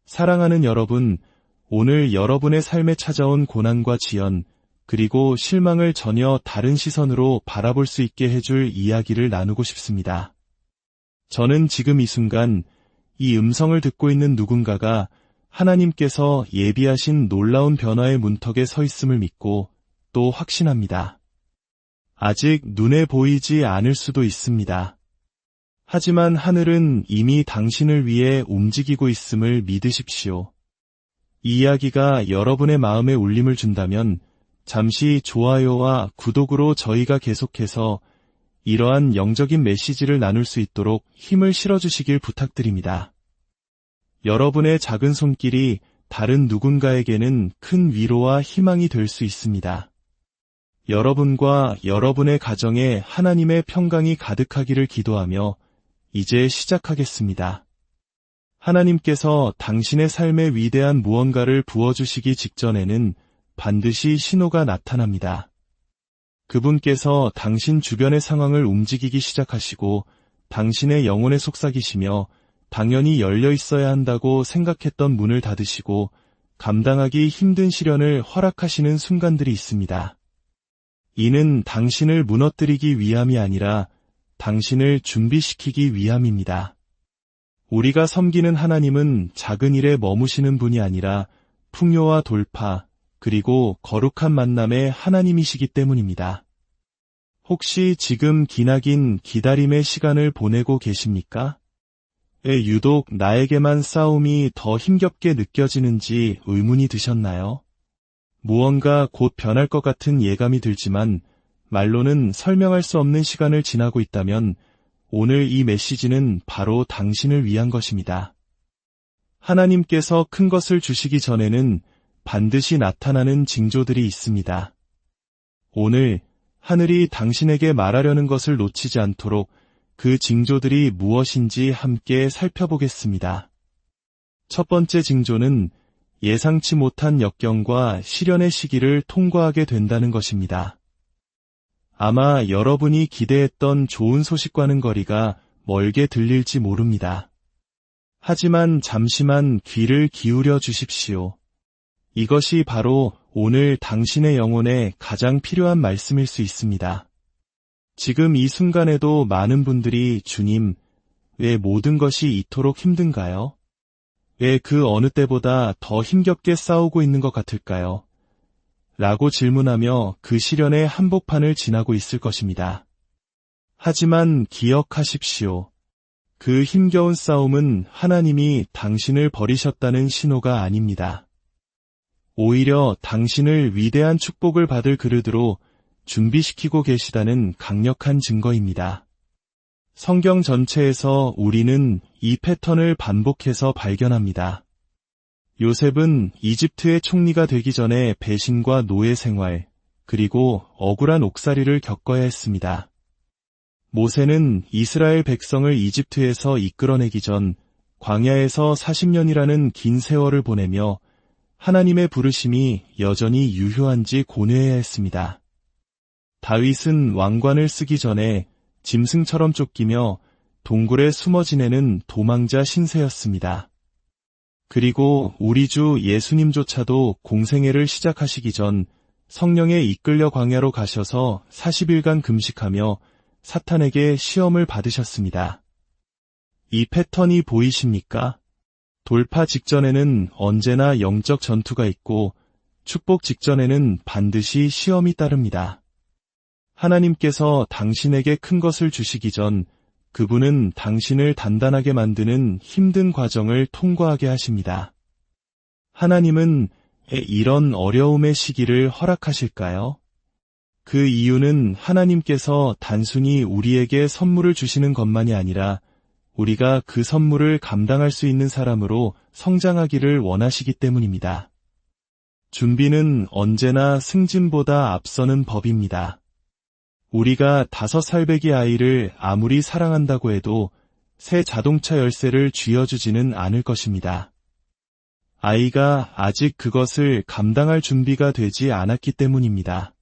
사랑하는 여러분, 오늘 여러분의 삶에 찾아온 고난과 지연, 그리고 실망을 전혀 다른 시선으로 바라볼 수 있게 해줄 이야기를 나누고 싶습니다. 저는 지금 이 순간 이 음성을 듣고 있는 누군가가 하나님께서 예비하신 놀라운 변화의 문턱에 서 있음을 믿고 또 확신합니다. 아직 눈에 보이지 않을 수도 있습니다. 하지만 하늘은 이미 당신을 위해 움직이고 있음을 믿으십시오. 이 이야기가 여러분의 마음에 울림을 준다면 잠시 좋아요와 구독으로 저희가 계속해서 이러한 영적인 메시지를 나눌 수 있도록 힘을 실어주시길 부탁드립니다. 여러분의 작은 손길이 다른 누군가에게는 큰 위로와 희망이 될 수 있습니다. 여러분과 여러분의 가정에 하나님의 평강이 가득하기를 기도하며 이제 시작하겠습니다. 하나님께서 당신의 삶에 위대한 무언가를 부어주시기 직전에는 반드시 신호가 나타납니다. 그분께서 당신 주변의 상황을 움직이기 시작하시고 당신의 영혼에 속삭이시며 당연히 열려 있어야 한다고 생각했던 문을 닫으시고 감당하기 힘든 시련을 허락하시는 순간들이 있습니다. 이는 당신을 무너뜨리기 위함이 아니라 당신을 준비시키기 위함입니다. 우리가 섬기는 하나님은 작은 일에 머무시는 분이 아니라 풍요와 돌파, 그리고 거룩한 만남의 하나님이시기 때문입니다. 혹시 지금 기나긴 기다림의 시간을 보내고 계십니까? 유독 나에게만 싸움이 더 힘겹게 느껴지는지 의문이 드셨나요? 무언가 곧 변할 것 같은 예감이 들지만 말로는 설명할 수 없는 시간을 지나고 있다면 오늘 이 메시지는 바로 당신을 위한 것입니다. 하나님께서 큰 것을 주시기 전에는 반드시 나타나는 징조들이 있습니다. 오늘 하늘이 당신에게 말하려는 것을 놓치지 않도록 그 징조들이 무엇인지 함께 살펴보겠습니다. 첫 번째 징조는 예상치 못한 역경과 시련의 시기를 통과하게 된다는 것입니다. 아마 여러분이 기대했던 좋은 소식과는 거리가 멀게 들릴지 모릅니다. 하지만 잠시만 귀를 기울여 주십시오. 이것이 바로 오늘 당신의 영혼에 가장 필요한 말씀일 수 있습니다. 지금 이 순간에도 많은 분들이 주님, 왜 모든 것이 이토록 힘든가요? 왜 그 어느 때보다 더 힘겹게 싸우고 있는 것 같을까요? 라고 질문하며 그 시련의 한복판을 지나고 있을 것입니다. 하지만 기억하십시오. 그 힘겨운 싸움은 하나님이 당신을 버리셨다는 신호가 아닙니다. 오히려 당신을 위대한 축복을 받을 그릇으로 준비시키고 계시다는 강력한 증거입니다. 성경 전체에서 우리는 이 패턴을 반복해서 발견합니다. 요셉은 이집트의 총리가 되기 전에 배신과 노예 생활, 그리고 억울한 옥살이를 겪어야 했습니다. 모세는 이스라엘 백성을 이집트에서 이끌어내기 전 광야에서 40년이라는 긴 세월을 보내며 하나님의 부르심이 여전히 유효한지 고뇌해야 했습니다. 다윗은 왕관을 쓰기 전에 짐승처럼 쫓기며 동굴에 숨어 지내는 도망자 신세였습니다. 그리고 우리 주 예수님조차도 공생애를 시작하시기 전 성령에 이끌려 광야로 가셔서 40일간 금식하며 사탄에게 시험을 받으셨습니다. 이 패턴이 보이십니까? 돌파 직전에는 언제나 영적 전투가 있고 축복 직전에는 반드시 시험이 따릅니다. 하나님께서 당신에게 큰 것을 주시기 전 그분은 당신을 단단하게 만드는 힘든 과정을 통과하게 하십니다. 하나님은 이런 어려움의 시기를 허락하실까요? 그 이유는 하나님께서 단순히 우리에게 선물을 주시는 것만이 아니라 우리가 그 선물을 감당할 수 있는 사람으로 성장하기를 원하시기 때문입니다. 준비는 언제나 승진보다 앞서는 법입니다. 우리가 5살배기 아이를 아무리 사랑한다고 해도 새 자동차 열쇠를 쥐어주지는 않을 것입니다. 아이가 아직 그것을 감당할 준비가 되지 않았기 때문입니다.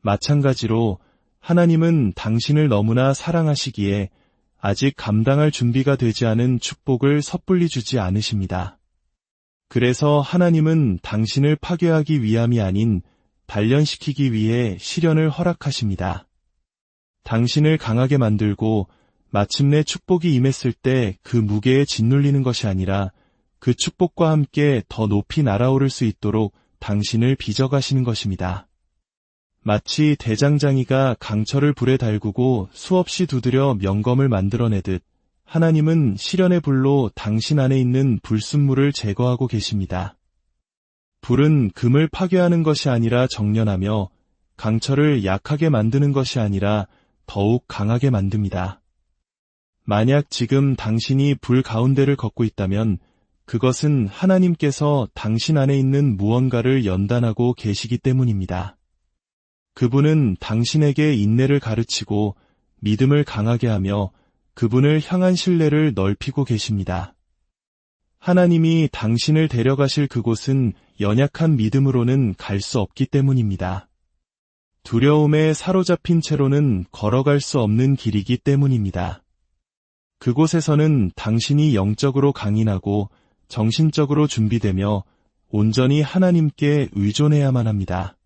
마찬가지로 하나님은 당신을 너무나 사랑하시기에 아직 감당할 준비가 되지 않은 축복을 섣불리 주지 않으십니다. 그래서 하나님은 당신을 파괴하기 위함이 아닌 단련시키기 위해 시련을 허락하십니다. 당신을 강하게 만들고 마침내 축복이 임했을 때 그 무게에 짓눌리는 것이 아니라 그 축복과 함께 더 높이 날아오를 수 있도록 당신을 빚어가시는 것입니다. 마치 대장장이가 강철을 불에 달구고 수없이 두드려 명검을 만들어내듯 하나님은 시련의 불로 당신 안에 있는 불순물을 제거하고 계십니다. 불은 금을 파괴하는 것이 아니라 정련하며 강철을 약하게 만드는 것이 아니라 더욱 강하게 만듭니다. 만약 지금 당신이 불 가운데를 걷고 있다면 그것은 하나님께서 당신 안에 있는 무언가를 연단하고 계시기 때문입니다. 그분은 당신에게 인내를 가르치고 믿음을 강하게 하며 그분을 향한 신뢰를 넓히고 계십니다. 하나님이 당신을 데려가실 그곳은 연약한 믿음으로는 갈 수 없기 때문입니다. 두려움에 사로잡힌 채로는 걸어갈 수 없는 길이기 때문입니다. 그곳에서는 당신이 영적으로 강인하고 정신적으로 준비되며 온전히 하나님께 의존해야만 합니다.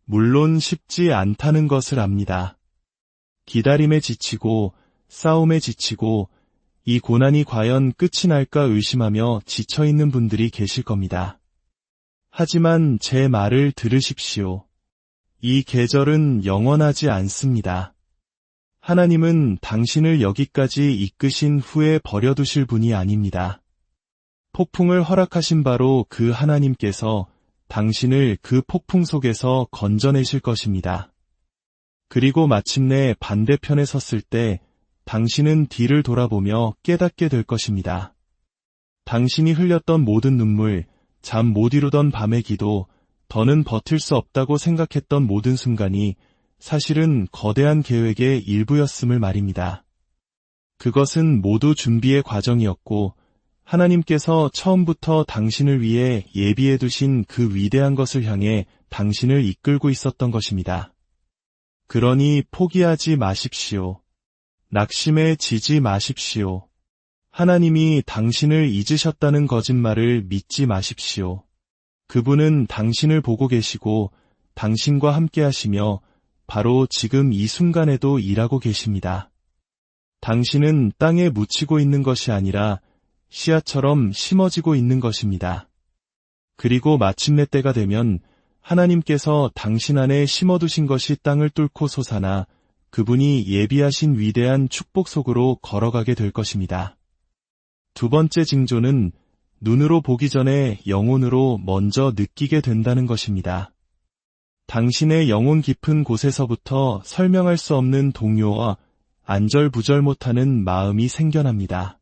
물론 쉽지 않다는 것을 압니다. 기다림에 지치고 싸움에 지치고 이 고난이 과연 끝이 날까 의심하며 지쳐있는 분들이 계실 겁니다. 하지만 제 말을 들으십시오. 이 계절은 영원하지 않습니다. 하나님은 당신을 여기까지 이끄신 후에 버려두실 분이 아닙니다. 폭풍을 허락하신 바로 그 하나님께서 당신을 그 폭풍 속에서 건져내실 것입니다. 그리고 마침내 반대편에 섰을 때 당신은 뒤를 돌아보며 깨닫게 될 것입니다. 당신이 흘렸던 모든 눈물, 잠 못 이루던 밤의 기도, 더는 버틸 수 없다고 생각했던 모든 순간이 사실은 거대한 계획의 일부였음을 말입니다. 그것은 모두 준비의 과정이었고 하나님께서 처음부터 당신을 위해 예비해 두신 그 위대한 것을 향해 당신을 이끌고 있었던 것입니다. 그러니 포기하지 마십시오. 낙심에 지지 마십시오. 하나님이 당신을 잊으셨다는 거짓말을 믿지 마십시오. 그분은 당신을 보고 계시고 당신과 함께 하시며 바로 지금 이 순간에도 일하고 계십니다. 당신은 땅에 묻히고 있는 것이 아니라 씨앗처럼 심어지고 있는 것입니다. 그리고 마침내 때가 되면 하나님께서 당신 안에 심어두신 것이 땅을 뚫고 솟아나 그분이 예비하신 위대한 축복 속으로 걸어가게 될 것입니다. 두 번째 징조는 눈으로 보기 전에 영혼으로 먼저 느끼게 된다는 것입니다. 당신의 영혼 깊은 곳에서부터 설명할 수 없는 동요와 안절부절 못하는 마음이 생겨납니다.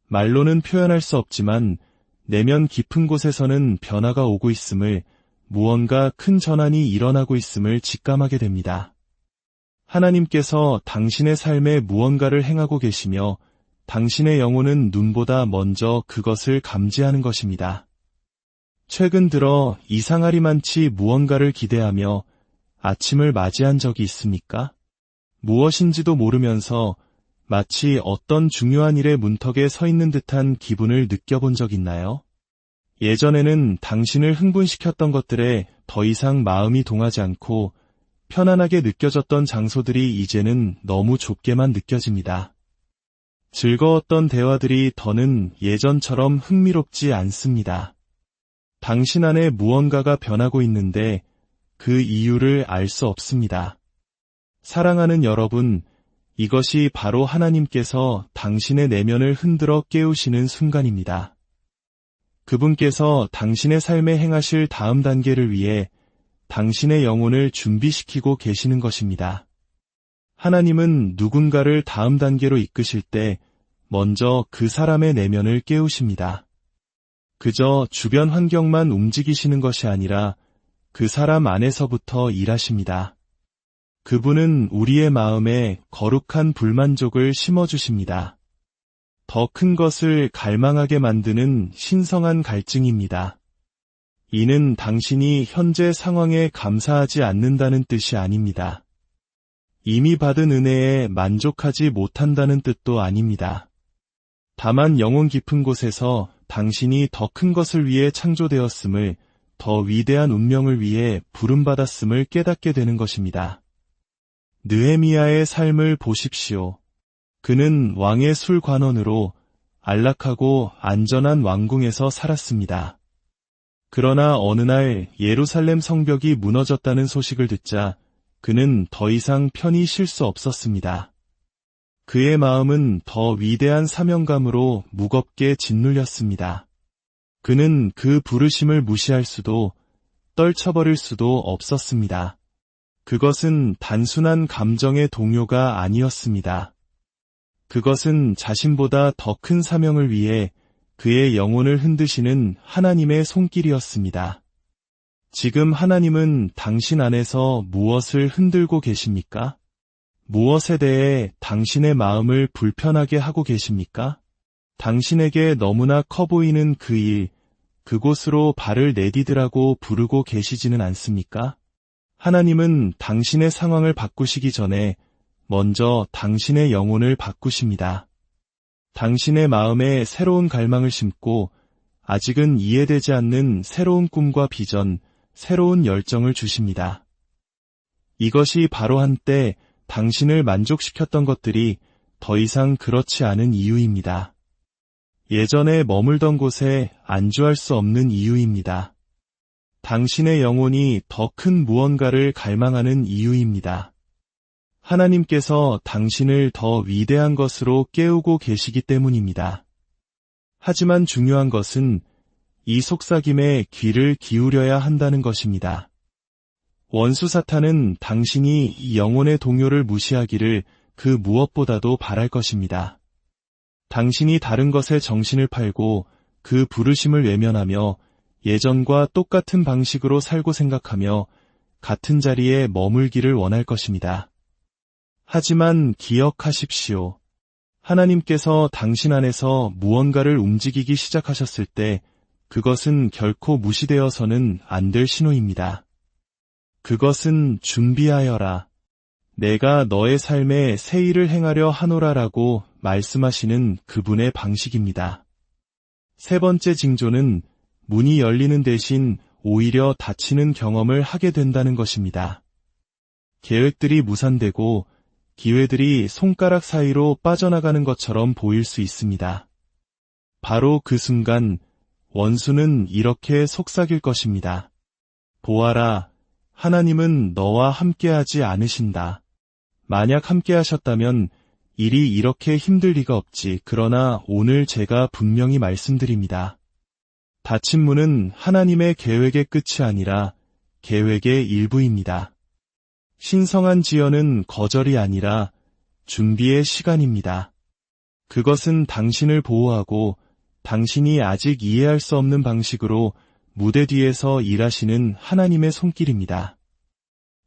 말로는 표현할 수 없지만 내면 깊은 곳에서는 변화가 오고 있음을, 무언가 큰 전환이 일어나고 있음을 직감하게 됩니다. 하나님께서 당신의 삶에 무언가를 행하고 계시며 당신의 영혼은 눈보다 먼저 그것을 감지하는 것입니다. 최근 들어 이상하리만치 무언가를 기대하며 아침을 맞이한 적이 있습니까? 무엇인지도 모르면서 마치 어떤 중요한 일의 문턱에 서 있는 듯한 기분을 느껴본 적 있나요? 예전에는 당신을 흥분시켰던 것들에 더 이상 마음이 동하지 않고 편안하게 느껴졌던 장소들이 이제는 너무 좁게만 느껴집니다. 즐거웠던 대화들이 더는 예전처럼 흥미롭지 않습니다. 당신 안에 무언가가 변하고 있는데 그 이유를 알 수 없습니다. 사랑하는 여러분, 이것이 바로 하나님께서 당신의 내면을 흔들어 깨우시는 순간입니다. 그분께서 당신의 삶에 행하실 다음 단계를 위해 당신의 영혼을 준비시키고 계시는 것입니다. 하나님은 누군가를 다음 단계로 이끄실 때 먼저 그 사람의 내면을 깨우십니다. 그저 주변 환경만 움직이시는 것이 아니라 그 사람 안에서부터 일하십니다. 그분은 우리의 마음에 거룩한 불만족을 심어주십니다. 더 큰 것을 갈망하게 만드는 신성한 갈증입니다. 이는 당신이 현재 상황에 감사하지 않는다는 뜻이 아닙니다. 이미 받은 은혜에 만족하지 못한다는 뜻도 아닙니다. 다만 영혼 깊은 곳에서 당신이 더 큰 것을 위해 창조되었음을, 더 위대한 운명을 위해 부름받았음을 깨닫게 되는 것입니다. 느헤미야의 삶을 보십시오. 그는 왕의 술관원으로 안락하고 안전한 왕궁에서 살았습니다. 그러나 어느 날 예루살렘 성벽이 무너졌다는 소식을 듣자 그는 더 이상 편히 쉴 수 없었습니다. 그의 마음은 더 위대한 사명감으로 무겁게 짓눌렸습니다. 그는 그 부르심을 무시할 수도 떨쳐버릴 수도 없었습니다. 그것은 단순한 감정의 동요가 아니었습니다. 그것은 자신보다 더 큰 사명을 위해 그의 영혼을 흔드시는 하나님의 손길이었습니다. 지금 하나님은 당신 안에서 무엇을 흔들고 계십니까? 무엇에 대해 당신의 마음을 불편하게 하고 계십니까? 당신에게 너무나 커 보이는 그 일, 그곳으로 발을 내디디라고 부르고 계시지는 않습니까? 하나님은 당신의 상황을 바꾸시기 전에 먼저 당신의 영혼을 바꾸십니다. 당신의 마음에 새로운 갈망을 심고 아직은 이해되지 않는 새로운 꿈과 비전, 새로운 열정을 주십니다. 이것이 바로 한때 당신을 만족시켰던 것들이 더 이상 그렇지 않은 이유입니다. 예전에 머물던 곳에 안주할 수 없는 이유입니다. 당신의 영혼이 더 큰 무언가를 갈망하는 이유입니다. 하나님께서 당신을 더 위대한 것으로 깨우고 계시기 때문입니다. 하지만 중요한 것은 이 속삭임에 귀를 기울여야 한다는 것입니다. 원수 사탄은 당신이 이 영혼의 동요를 무시하기를 그 무엇보다도 바랄 것입니다. 당신이 다른 것에 정신을 팔고 그 부르심을 외면하며 예전과 똑같은 방식으로 살고 생각하며 같은 자리에 머물기를 원할 것입니다. 하지만 기억하십시오. 하나님께서 당신 안에서 무언가를 움직이기 시작하셨을 때 그것은 결코 무시되어서는 안 될 신호입니다. 그것은 준비하여라. 내가 너의 삶에 새 일을 행하려 하노라라고 말씀하시는 그분의 방식입니다. 세 번째 징조는 문이 열리는 대신 오히려 닫히는 경험을 하게 된다는 것입니다. 계획들이 무산되고 기회들이 손가락 사이로 빠져나가는 것처럼 보일 수 있습니다. 바로 그 순간 원수는 이렇게 속삭일 것입니다. 보아라, 하나님은 너와 함께하지 않으신다. 만약 함께하셨다면 일이 이렇게 힘들 리가 없지. 그러나 오늘 제가 분명히 말씀드립니다. 닫힌 문은 하나님의 계획의 끝이 아니라 계획의 일부입니다. 신성한 지연은 거절이 아니라 준비의 시간입니다. 그것은 당신을 보호하고 당신이 아직 이해할 수 없는 방식으로 무대 뒤에서 일하시는 하나님의 손길입니다.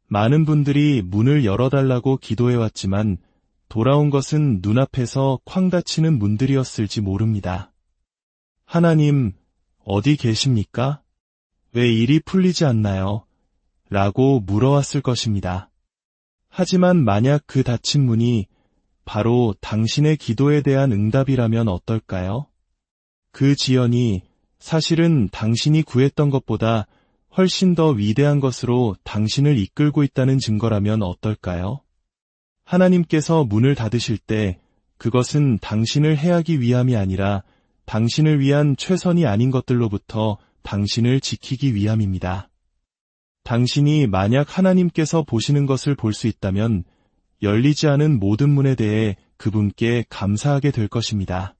많은 분들이 문을 열어달라고 기도해왔지만 돌아온 것은 눈앞에서 쾅 닫히는 문들이었을지 모릅니다. 하나님, 어디 계십니까? 왜 일이 풀리지 않나요? 라고 물어왔을 것입니다. 하지만 만약 그 닫힌 문이 바로 당신의 기도에 대한 응답이라면 어떨까요? 그 지연이 사실은 당신이 구했던 것보다 훨씬 더 위대한 것으로 당신을 이끌고 있다는 증거라면 어떨까요? 하나님께서 문을 닫으실 때 그것은 당신을 해하기 위함이 아니라 당신을 위한 최선이 아닌 것들로부터 당신을 지키기 위함입니다. 당신이 만약 하나님께서 보시는 것을 볼 수 있다면 열리지 않은 모든 문에 대해 그분께 감사하게 될 것입니다.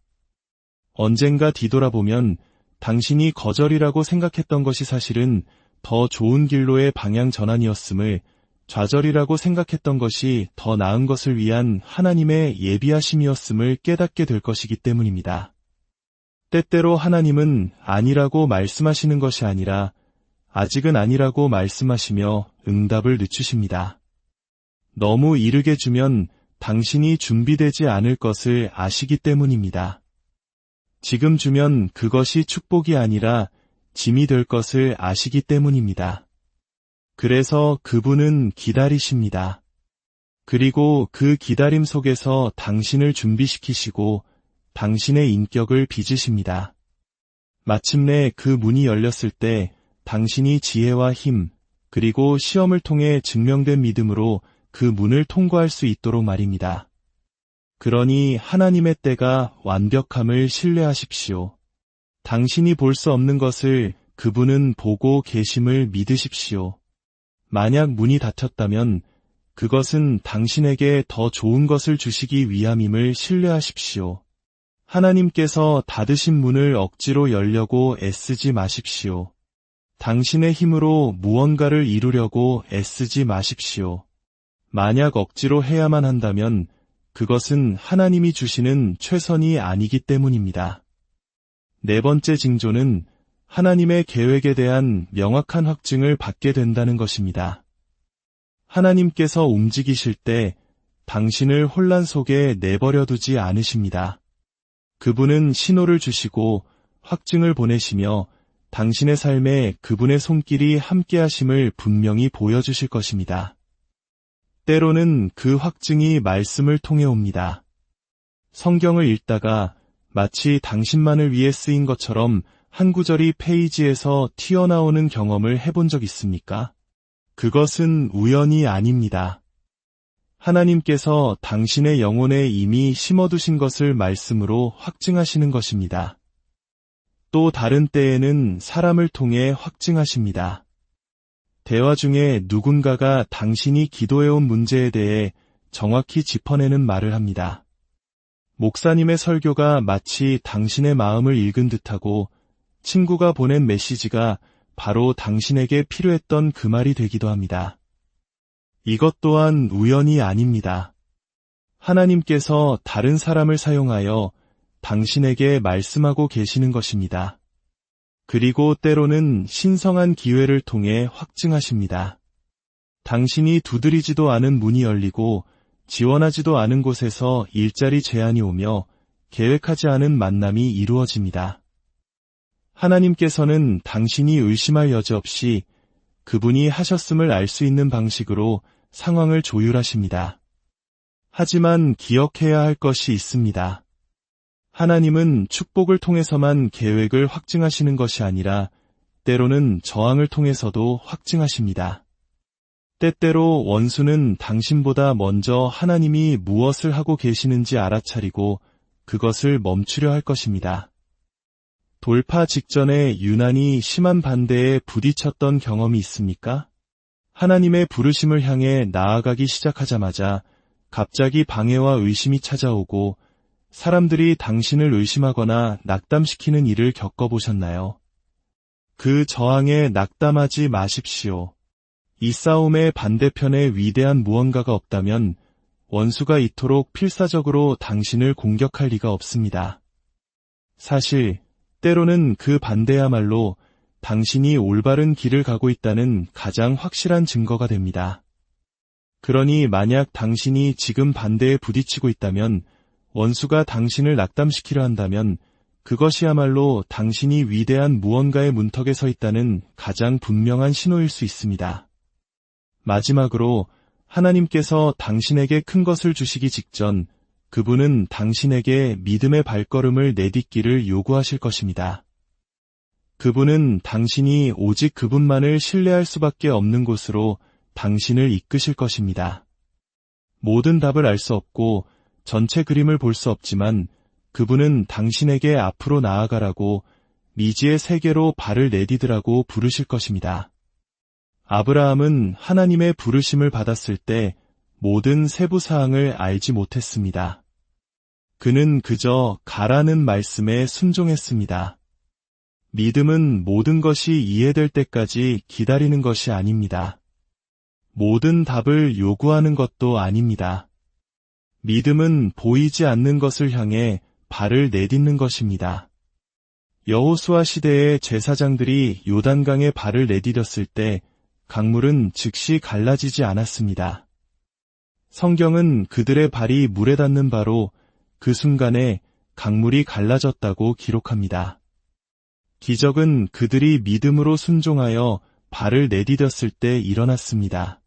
언젠가 뒤돌아보면 당신이 거절이라고 생각했던 것이 사실은 더 좋은 길로의 방향 전환이었음을, 좌절이라고 생각했던 것이 더 나은 것을 위한 하나님의 예비하심이었음을 깨닫게 될 것이기 때문입니다. 때때로 하나님은 아니라고 말씀하시는 것이 아니라 아직은 아니라고 말씀하시며 응답을 늦추십니다. 너무 이르게 주면 당신이 준비되지 않을 것을 아시기 때문입니다. 지금 주면 그것이 축복이 아니라 짐이 될 것을 아시기 때문입니다. 그래서 그분은 기다리십니다. 그리고 그 기다림 속에서 당신을 준비시키시고 당신의 인격을 빚으십니다. 마침내 그 문이 열렸을 때 당신이 지혜와 힘, 그리고 시험을 통해 증명된 믿음으로 그 문을 통과할 수 있도록 말입니다. 그러니 하나님의 때가 완벽함을 신뢰하십시오. 당신이 볼 수 없는 것을 그분은 보고 계심을 믿으십시오. 만약 문이 닫혔다면 그것은 당신에게 더 좋은 것을 주시기 위함임을 신뢰하십시오. 하나님께서 닫으신 문을 억지로 열려고 애쓰지 마십시오. 당신의 힘으로 무언가를 이루려고 애쓰지 마십시오. 만약 억지로 해야만 한다면 그것은 하나님이 주시는 최선이 아니기 때문입니다. 네 번째 징조는 하나님의 계획에 대한 명확한 확증을 받게 된다는 것입니다. 하나님께서 움직이실 때 당신을 혼란 속에 내버려 두지 않으십니다. 그분은 신호를 주시고 확증을 보내시며 당신의 삶에 그분의 손길이 함께하심을 분명히 보여주실 것입니다. 때로는 그 확증이 말씀을 통해 옵니다. 성경을 읽다가 마치 당신만을 위해 쓰인 것처럼 한 구절이 페이지에서 튀어나오는 경험을 해본 적 있습니까? 그것은 우연이 아닙니다. 하나님께서 당신의 영혼에 이미 심어두신 것을 말씀으로 확증하시는 것입니다. 또 다른 때에는 사람을 통해 확증하십니다. 대화 중에 누군가가 당신이 기도해온 문제에 대해 정확히 짚어내는 말을 합니다. 목사님의 설교가 마치 당신의 마음을 읽은 듯하고 친구가 보낸 메시지가 바로 당신에게 필요했던 그 말이 되기도 합니다. 이것 또한 우연이 아닙니다. 하나님께서 다른 사람을 사용하여 당신에게 말씀하고 계시는 것입니다. 그리고 때로는 신성한 기회를 통해 확증하십니다. 당신이 두드리지도 않은 문이 열리고 지원하지도 않은 곳에서 일자리 제안이 오며 계획하지 않은 만남이 이루어집니다. 하나님께서는 당신이 의심할 여지 없이 그분이 하셨음을 알 수 있는 방식으로 상황을 조율하십니다. 하지만 기억해야 할 것이 있습니다. 하나님은 축복을 통해서만 계획을 확증하시는 것이 아니라 때로는 저항을 통해서도 확증하십니다. 때때로 원수는 당신보다 먼저 하나님이 무엇을 하고 계시는지 알아차리고 그것을 멈추려 할 것입니다. 돌파 직전에 유난히 심한 반대에 부딪혔던 경험이 있습니까? 하나님의 부르심을 향해 나아가기 시작하자마자 갑자기 방해와 의심이 찾아오고 사람들이 당신을 의심하거나 낙담시키는 일을 겪어보셨나요? 그 저항에 낙담하지 마십시오. 이 싸움의 반대편에 위대한 무언가가 없다면 원수가 이토록 필사적으로 당신을 공격할 리가 없습니다. 사실 때로는 그 반대야말로 당신이 올바른 길을 가고 있다는 가장 확실한 증거가 됩니다. 그러니 만약 당신이 지금 반대에 부딪히고 있다면 원수가 당신을 낙담시키려 한다면 그것이야말로 당신이 위대한 무언가의 문턱에 서 있다는 가장 분명한 신호일 수 있습니다. 마지막으로 하나님께서 당신에게 큰 것을 주시기 직전 그분은 당신에게 믿음의 발걸음을 내딛기를 요구하실 것입니다. 그분은 당신이 오직 그분만을 신뢰할 수밖에 없는 곳으로 당신을 이끄실 것입니다. 모든 답을 알 수 없고 전체 그림을 볼 수 없지만 그분은 당신에게 앞으로 나아가라고 미지의 세계로 발을 내디디라고 부르실 것입니다. 아브라함은 하나님의 부르심을 받았을 때 모든 세부사항을 알지 못했습니다. 그는 그저 가라는 말씀에 순종했습니다. 믿음은 모든 것이 이해될 때까지 기다리는 것이 아닙니다. 모든 답을 요구하는 것도 아닙니다. 믿음은 보이지 않는 것을 향해 발을 내딛는 것입니다. 여호수아 시대의 제사장들이 요단강에 발을 내디뎠을 때 강물은 즉시 갈라지지 않았습니다. 성경은 그들의 발이 물에 닿는 바로 그 순간에 강물이 갈라졌다고 기록합니다. 기적은 그들이 믿음으로 순종하여 발을 내디뎠을 때 일어났습니다.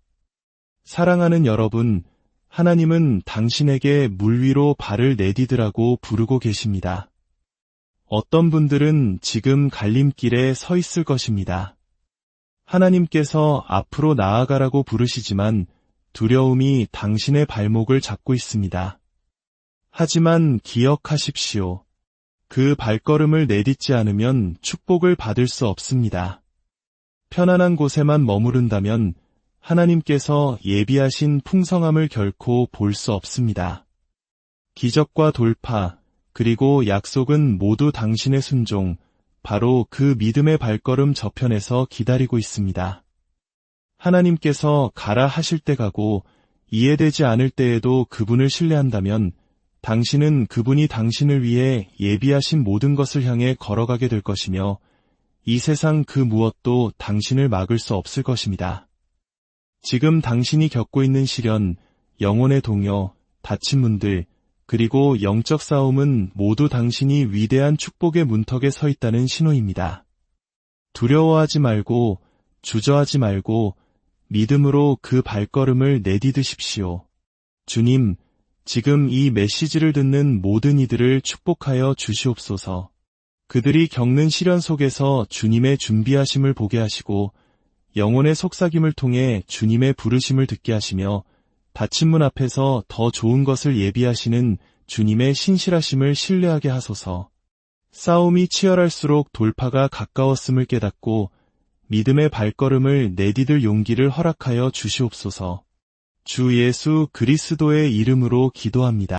사랑하는 여러분, 하나님은 당신에게 물 위로 발을 내디디라고 부르고 계십니다. 어떤 분들은 지금 갈림길에 서 있을 것입니다. 하나님께서 앞으로 나아가라고 부르시지만 두려움이 당신의 발목을 잡고 있습니다. 하지만 기억하십시오. 그 발걸음을 내딛지 않으면 축복을 받을 수 없습니다. 편안한 곳에만 머무른다면 하나님께서 예비하신 풍성함을 결코 볼 수 없습니다. 기적과 돌파, 그리고 약속은 모두 당신의 순종, 바로 그 믿음의 발걸음 저편에서 기다리고 있습니다. 하나님께서 가라 하실 때 가고 이해되지 않을 때에도 그분을 신뢰한다면 당신은 그분이 당신을 위해 예비하신 모든 것을 향해 걸어가게 될 것이며 이 세상 그 무엇도 당신을 막을 수 없을 것입니다. 지금 당신이 겪고 있는 시련, 영혼의 동요, 닫힌 문들, 그리고 영적 싸움은 모두 당신이 위대한 축복의 문턱에 서 있다는 신호입니다. 두려워하지 말고 주저하지 말고 믿음으로 그 발걸음을 내디드십시오. 주님, 지금 이 메시지를 듣는 모든 이들을 축복하여 주시옵소서. 그들이 겪는 시련 속에서 주님의 준비하심을 보게 하시고 영혼의 속삭임을 통해 주님의 부르심을 듣게 하시며 닫힌 문 앞에서 더 좋은 것을 예비하시는 주님의 신실하심을 신뢰하게 하소서. 싸움이 치열할수록 돌파가 가까웠음을 깨닫고 믿음의 발걸음을 내디딜 용기를 허락하여 주시옵소서. 주 예수 그리스도의 이름으로 기도합니다.